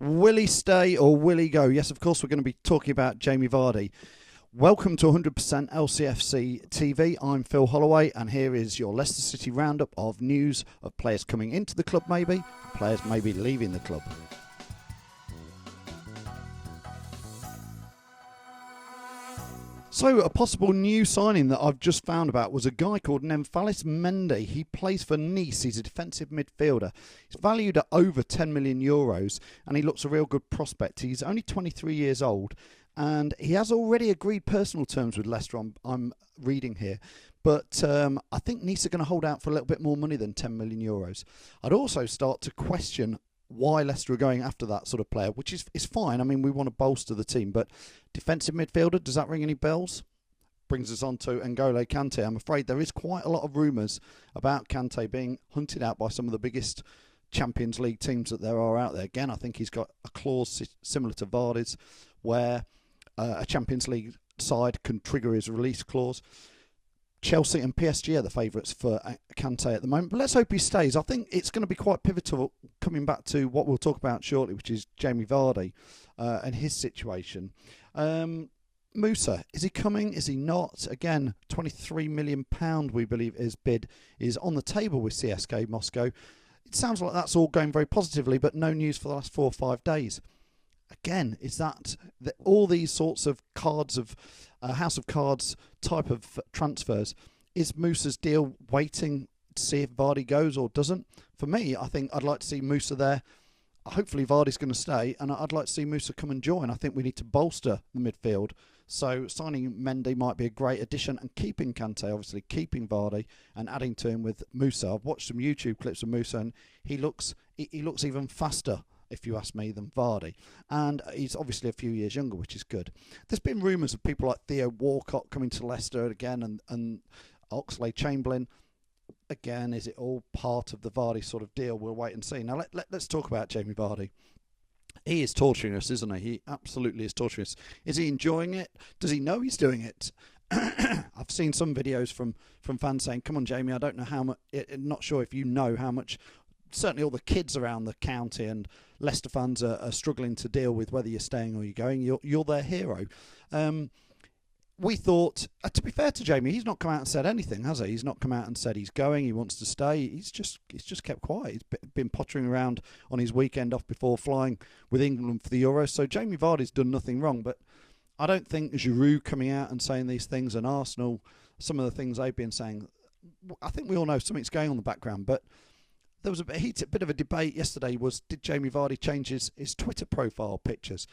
Will he stay or will he go? Yes, of course, we're going to be talking about Jamie Vardy. Welcome to 100% LCFC TV. I'm Phil Holloway, and here is your Leicester City roundup of news of players coming into the club, maybe, players maybe leaving the club. So, a possible new signing that I've just found about was a guy called Nampalys Mendy. He plays for Nice. He's a defensive midfielder. He's valued at over 10 million euros, and he looks a real good prospect. He's only 23 years old, and he has already agreed personal terms with Leicester, I'm reading here. But I think Nice are going to hold out for a little bit more money than 10 million euros. I'd also start to question why Leicester are going after that sort of player, which is fine. I mean, we want to bolster the team, but defensive midfielder, does that ring any bells? Brings us on to N'Golo Kante. I'm afraid there is quite a lot of rumours about Kante being hunted out by some of the biggest Champions League teams that there are out there. Again, I think he's got a clause similar to Vardy's, where a Champions League side can trigger his release clause. Chelsea and PSG are the favourites for Kante at the moment, but let's hope he stays. I think it's going to be quite pivotal, coming back to what we'll talk about shortly, which is Jamie Vardy and his situation. MUSA, is he coming? Is he not? Again, £23 million, we believe his bid is on the table with CSKA Moscow. It sounds like that's all going very positively, but no news for the last 4 or 5 days. Again, is that all these sorts of cards of House of Cards type of transfers? Is MUSA's deal waiting to see if Vardy goes or doesn't? For me, I think I'd like to see MUSA there. Hopefully Vardy's going to stay, and I'd like to see MUSA come and join. I think we need to bolster the midfield. So signing Mendy might be a great addition, and keeping Kante, obviously keeping Vardy and adding to him with MUSA. I've watched some YouTube clips of MUSA, and he looks even faster, if you ask me, than Vardy. And he's obviously a few years younger, which is good. There's been rumours of people like Theo Walcott coming to Leicester again, and Oxlade-Chamberlain. Again, is it all part of the Vardy sort of deal? We'll wait and see. Now, let's talk about Jamie Vardy. He is torturing us, isn't he? He absolutely is torturing us. Is he enjoying it? Does he know he's doing it? I've seen some videos from fans saying, come on, Jamie, I don't know how much, not sure if you know how much. Certainly all the kids around the county and Leicester fans are struggling to deal with whether you're staying or you're going. You're their hero. We thought, to be fair to Jamie, he's not come out and said anything, has he? He's not come out and said he's going, he wants to stay. He's just kept quiet. He's been pottering around on his weekend off before flying with England for the Euros. So Jamie Vardy's done nothing wrong, but I don't think Giroud coming out and saying these things, and Arsenal, some of the things they've been saying, I think we all know something's going on in the background, but there was a bit of a debate yesterday was, did Jamie Vardy change his Twitter profile pictures?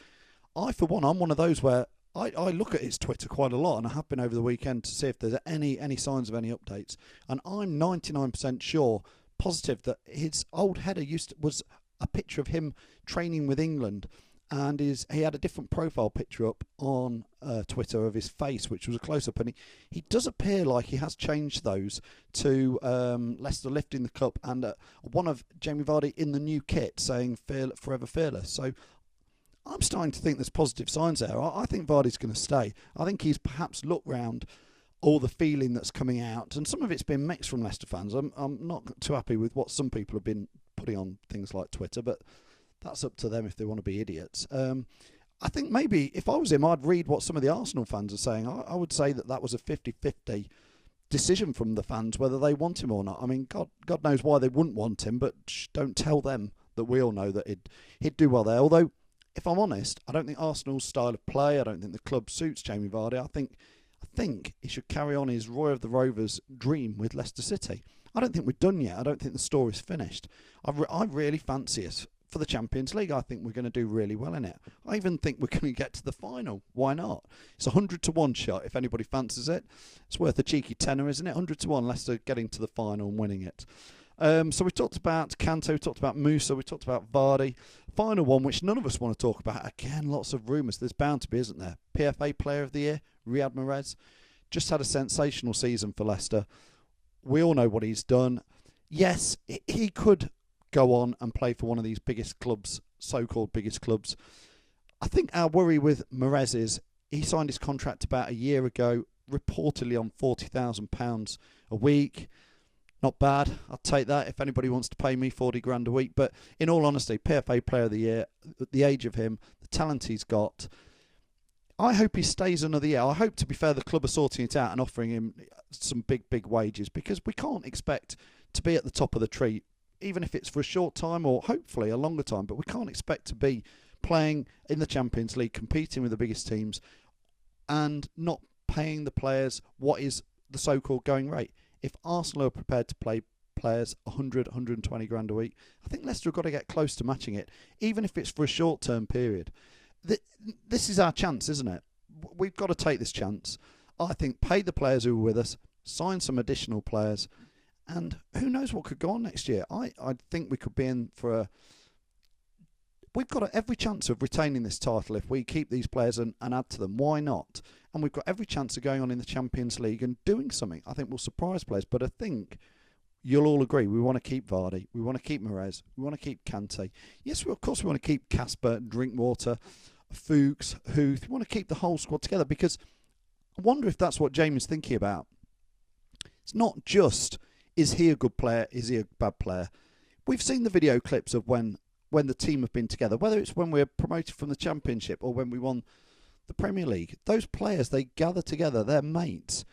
For one, I'm one of those where I look at his Twitter quite a lot, and I have been over the weekend to see if there's any signs of any updates. And I'm 99% sure, positive, that his old header was a picture of him training with England, and he had a different profile picture up on Twitter of his face, which was a close-up, and he does appear like he has changed those to Leicester lifting the cup and one of Jamie Vardy in the new kit saying "Forever Fearless." So I'm starting to think there's positive signs there. I think Vardy's going to stay. I think he's perhaps looked round all the feeling that's coming out, and some of it's been mixed from Leicester fans. I'm not too happy with what some people have been putting on things like Twitter, but that's up to them if they want to be idiots. I think maybe if I was him, I'd read what some of the Arsenal fans are saying. I would say that was a 50-50 decision from the fans, whether they want him or not. I mean, God knows why they wouldn't want him, but don't tell them that we all know that he'd do well there. Although, if I'm honest, I don't think Arsenal's style of play, I don't think the club suits Jamie Vardy. I think he should carry on his Roy of the Rovers dream with Leicester City. I don't think we're done yet. I don't think the story's finished. I really fancy us for the Champions League. I think we're going to do really well in it. I even think we're going to get to the final. Why not? It's a 100-1 shot if anybody fancies it. It's worth a cheeky tenner, isn't it? 100-1, Leicester getting to the final and winning it. So we talked about Kante, we talked about MUSA, we talked about Vardy. Final one, which none of us want to talk about. Again, lots of rumours. There's bound to be, isn't there? PFA Player of the Year, Riyad Mahrez. Just had a sensational season for Leicester. We all know what he's done. Yes, he could go on and play for one of these biggest clubs, so-called biggest clubs. I think our worry with Mahrez is he signed his contract about a year ago, reportedly on £40,000 a week. Not bad. I'll take that if anybody wants to pay me 40 grand a week. But in all honesty, PFA Player of the Year, at the age of him, the talent he's got, I hope he stays another year. I hope, to be fair, the club are sorting it out and offering him some big wages, because we can't expect to be at the top of the tree, even if it's for a short time or hopefully a longer time. But we can't expect to be playing in the Champions League, competing with the biggest teams, and not paying the players what is the so-called going rate. If Arsenal are prepared to pay players 100, 120 grand a week, I think Leicester have got to get close to matching it, even if it's for a short-term period. This is our chance, isn't it? We've got to take this chance. I think pay the players who are with us, sign some additional players, and who knows what could go on next year. I think we could be in for a... We've got every chance of retaining this title if we keep these players and add to them. Why not? And we've got every chance of going on in the Champions League and doing something. I think we'll surprise players. But I think you'll all agree we want to keep Vardy. We want to keep Mahrez. We want to keep Kante. Yes, of course we want to keep Casper, Drinkwater, Fuchs, Huth. We want to keep the whole squad together, because I wonder if that's what Jamie's thinking about. It's not just, is he a good player, is he a bad player? We've seen the video clips of when the team have been together, whether it's when we're promoted from the Championship or when we won the Premier League. Those players, they gather together, they're mates.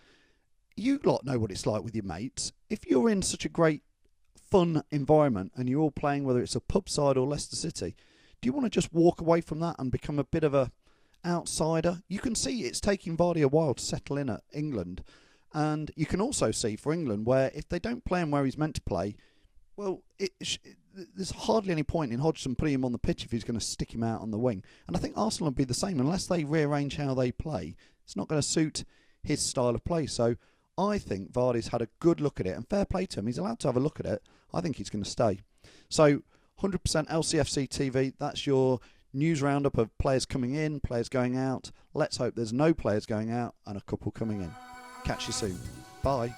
You lot know what it's like with your mates. If you're in such a great, fun environment and you're all playing, whether it's a pub side or Leicester City, do you want to just walk away from that and become a bit of a outsider? You can see it's taking Vardy a while to settle in at England. And you can also see for England, where if they don't play him where he's meant to play, well, there's hardly any point in Hodgson putting him on the pitch if he's going to stick him out on the wing. And I think Arsenal will be the same. Unless they rearrange how they play, it's not going to suit his style of play. So I think Vardy's had a good look at it, and fair play to him. He's allowed to have a look at it. I think he's going to stay. So 100% LCFC TV, that's your news roundup of players coming in, players going out. Let's hope there's no players going out and a couple coming in. Catch you soon. Bye.